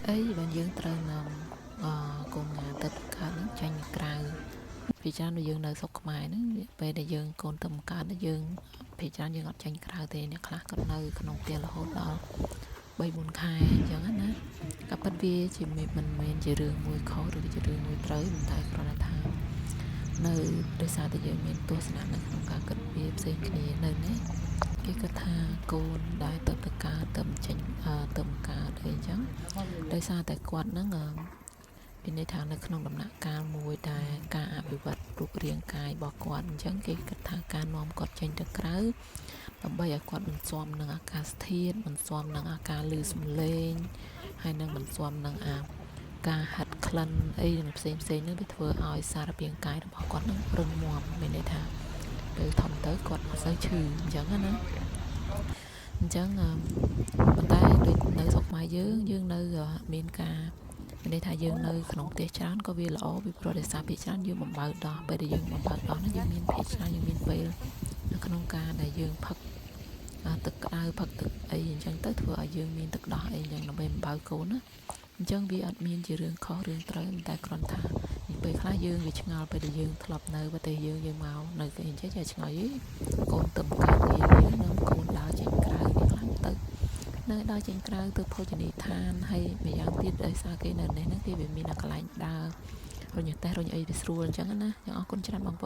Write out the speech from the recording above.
ấy bạn dương trời nằm cùng tập cả nó tranh cào vì cha nó dương nơi sọc mài nó về để dương con tầm cá nó dương vì cha dương ngọt tranh cào thì nó khác còn nơi còn tiền là hốt đó bay buồn khai chẳng hết á các bất vi chỉ mình chỉ đường mùi khó rồi chỉ đường mùi tới mình tại còn là tham nơi đời xa thì dương mình tôi sẽ làm được không cả cất vi xây kia nơi đấy cái cách tha côn đại tập tất cả tầm tranh tầm cá đây chẳng đời xa tại quạt nó ngờ ពីន័យថានៅក្នុងដំណាក់កាលមួយដែលការអភិវឌ្ឍរូបរាងកាយរបស់គាត់អញ្ចឹងគេគិតថាការនាំគាត់ចេញទៅក្រៅដើម្បីឲ្យគាត់មិនស៊ាំនឹងអាកាសធាតុមិនស៊ាំនឹងអាការឮសំឡេងហើយនឹងមិនស៊ាំនឹងការហាត់ក្លិនអីផ្សេងនេះវាធ្វើឲ្យសារពាង្គកាយរបស់គាត់នឹងរឹងមាំមានន័យថាពេលធំទៅគាត់មិនសូវឈឺអញ្ចឹងណាអញ្ចឹងប៉ុន្តែដូចនៅស្រុកខ្មែរយើងនៅមានការមានន័យថាយើងនៅក្នុងប្រទេសច្រើនក៏វាល្អពីព្រោះដោយសារភាគច្រើនយើងបំបើកដោះពេលដែលយើងបំបើកដោះនោះយើងមានភាគច្រើនយើងមានពេលនៅក្នុងការដែលយើងផឹកទឹកក្តៅផឹកទឹកអីអញ្ចឹងទៅធ្វើឲ្យយើងមានទឹកដោះអីអញ្ចឹងដើម្បីបំបើកកូនណាអញ្ចឹងវាអត់មានជារឿងខុសរឿងត្រូវតែគ្រាន់ថាពេលខ្លះយើងវាឆ្ងល់ពេលដែលយើងធ្លាប់នៅប្រទេសយើងមកនៅគេអញ្ចឹងចេះឆ្ងល់យីកូនទឹមកាត់យើងនឹងកូនដើរចេញក្រៅវាខ្លាំងទៅនៅដល់ចេញក្រៅទៅភោជនីយដ្ឋានហើយម្យ៉ាងទៀតដោយសារគេនៅនេះហ្នឹងគេវាមានកន្លែងដើររញ៉េះតេះរញអីវាស្រួលអញ្ចឹងណាអរគុណច្រើនបងប្អូន